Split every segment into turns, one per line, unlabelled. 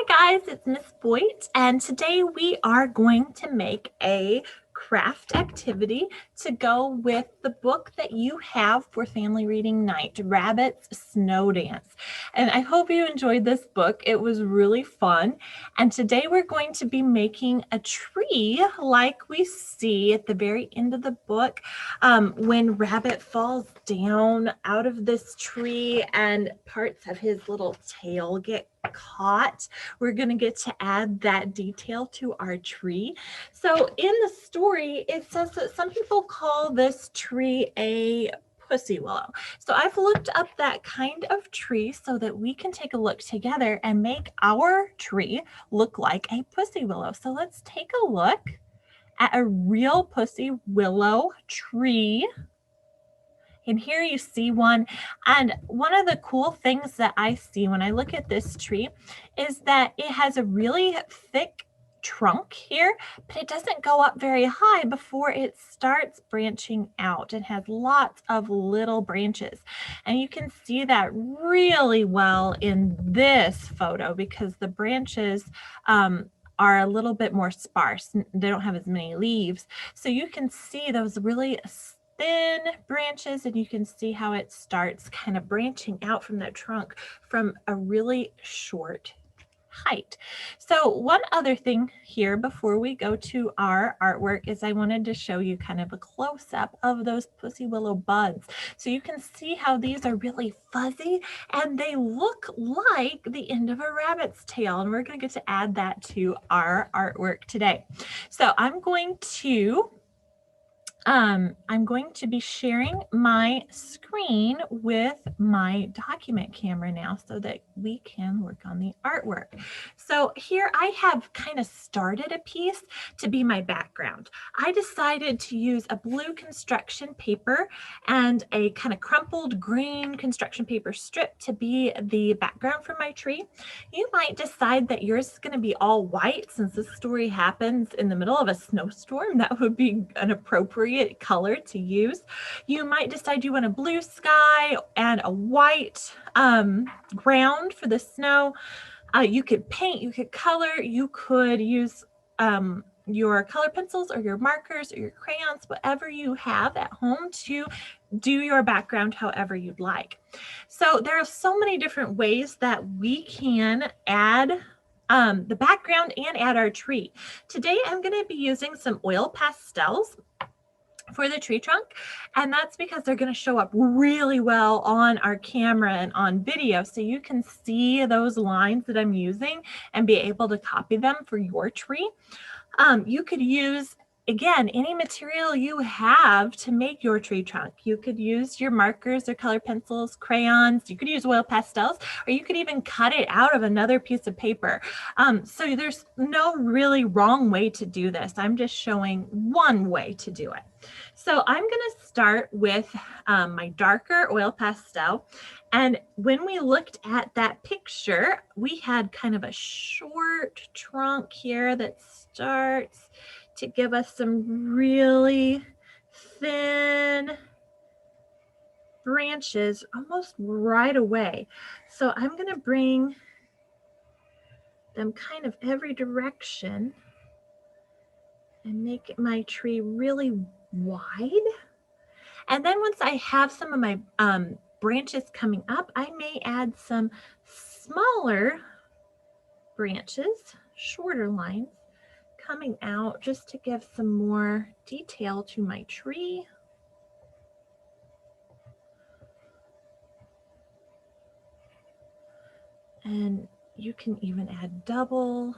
Hi guys, it's Miss Boyd, and today we are going to make a craft activity to go with the book that you have for family reading night, Rabbit's Snow Dance. And I hope you enjoyed this book. It was really fun. And today we're going to be making a tree like we see at the very end of the book when Rabbit falls down out of this tree and parts of his little tail get caught. We're going to get to add that detail to our tree. So in the story, it says that some people call this tree a pussy willow. So I've looked up that kind of tree so that we can take a look together and make our tree look like a pussy willow. So let's take a look at a real pussy willow tree. And here you see one. And one of the cool things that I see when I look at this tree is that it has a really thick trunk here, but it doesn't go up very high before it starts branching out. It has lots of little branches. And you can see that really well in this photo because the branches are a little bit more sparse. They don't have as many leaves. So you can see those really thin branches, and you can see how it starts kind of branching out from that trunk from a really short height. So one other thing here before we go to our artwork is I wanted to show you kind of a close-up of those pussy willow buds. So you can see how these are really fuzzy and they look like the end of a rabbit's tail, and we're going to get to add that to our artwork today. So I'm going to be sharing my screen with my document camera now so that we can work on the artwork. So here I have kind of started a piece to be my background. I decided to use a blue construction paper and a kind of crumpled green construction paper strip to be the background for my tree. You might decide that yours is going to be all white since this story happens in the middle of a snowstorm. That would be an appropriate color to use. You might decide you want a blue sky and a white ground for the snow. You could paint, you could color, you could use your color pencils or your markers or your crayons, whatever you have at home to do your background however you'd like. So there are so many different ways that we can add the background and add our tree. Today I'm going to be using some oil pastels for the tree trunk, and that's because they're going to show up really well on our camera and on video, so you can see those lines that I'm using and be able to copy them for your tree. You could use, again, any material you have to make your tree trunk. You could use your markers or color pencils, crayons, you could use oil pastels, or you could even cut it out of another piece of paper. So there's no really wrong way to do this. I'm just showing one way to do it. So I'm going to start with my darker oil pastel. And when we looked at that picture, we had kind of a short trunk here that starts to give us some really thin branches almost right away. So I'm going to bring them kind of every direction and make my tree really wide. And then once I have some of my branches coming up, I may add some smaller branches, shorter lines coming out just to give some more detail to my tree. And you can even add double,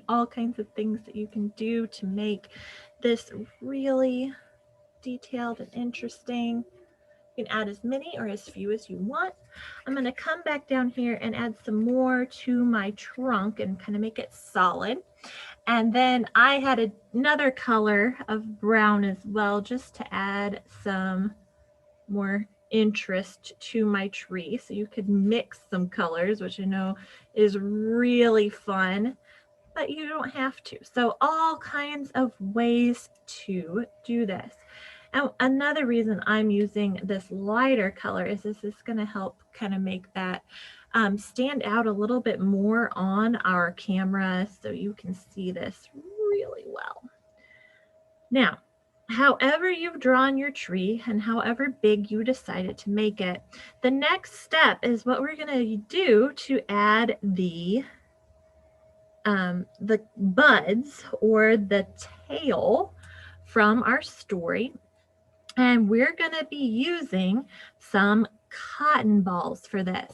all kinds of things that you can do to make this really detailed and interesting. You can add as many or as few as you want. I'm going to come back down here and add some more to my trunk and kind of make it solid. And then I had another color of brown as well, just to add some more interest to my tree. So you could mix some colors, which I know is really fun, but you don't have to. So all kinds of ways to do this. And another reason I'm using this lighter color is this is going to help kind of make that stand out a little bit more on our camera so you can see this really well. Now, however you've drawn your tree and however big you decided to make it, the next step is what we're going to do to add the buds or the tail from our story. And we're going to be using some cotton balls for this.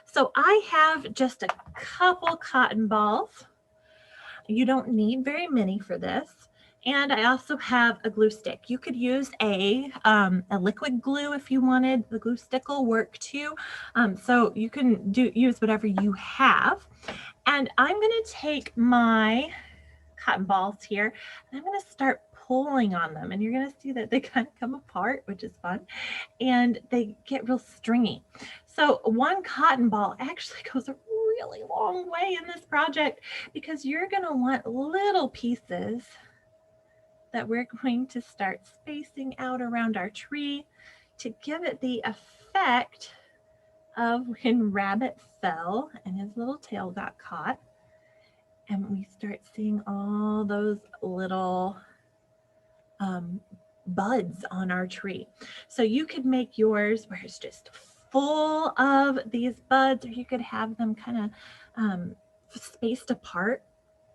So I have just a couple cotton balls. You don't need very many for this. And I also have a glue stick. You could use a liquid glue if you wanted. The glue stick will work too. So you can use whatever you have. And I'm going to take my cotton balls here and I'm going to start pulling on them. And you're going to see that they kind of come apart, which is fun. And they get real stringy. So one cotton ball actually goes a really long way in this project because you're going to want little pieces that we're going to start spacing out around our tree to give it the effect of when Rabbit fell and his little tail got caught. And we start seeing all those little buds on our tree. So you could make yours where it's just full of these buds, or you could have them kind of spaced apart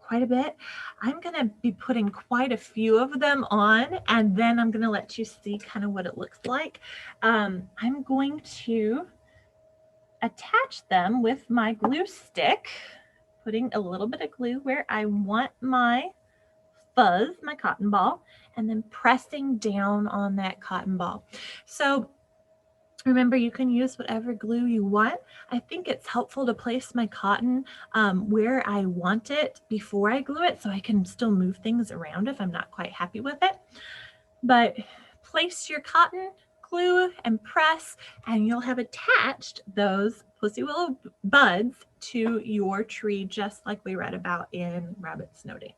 quite a bit. I'm going to be putting quite a few of them on, and then I'm going to let you see kind of what it looks like. I'm going to attach them with my glue stick, putting a little bit of glue where I want my fuzz, my cotton ball, and then pressing down on that cotton ball. So remember, you can use whatever glue you want. I think it's helpful to place my cotton where I want it before I glue it so I can still move things around if I'm not quite happy with it. But place your cotton, glue, and press, and you'll have attached those Pussy Willow buds to your tree, just like we read about in Rabbit Snow Dance.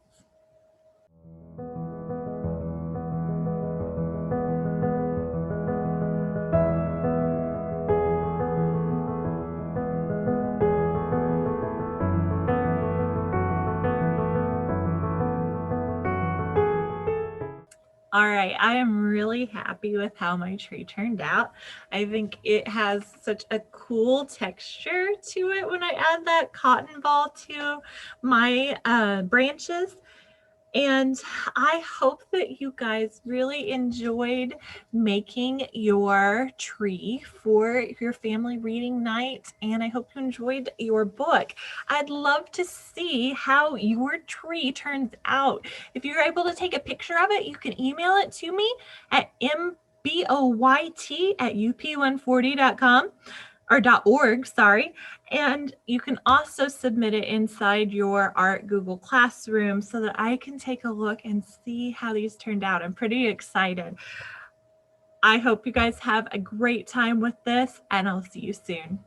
All right, I am really happy with how my tree turned out. I think it has such a cool texture to it when I add that cotton ball to my branches. And I hope that you guys really enjoyed making your tree for your family reading night. And I hope you enjoyed your book. I'd love to see how your tree turns out. If you're able to take a picture of it, you can email it to me at mboyt@up140.com. or .org, sorry. And you can also submit it inside your Art Google Classroom so that I can take a look and see how these turned out. I'm pretty excited. I hope you guys have a great time with this, and I'll see you soon.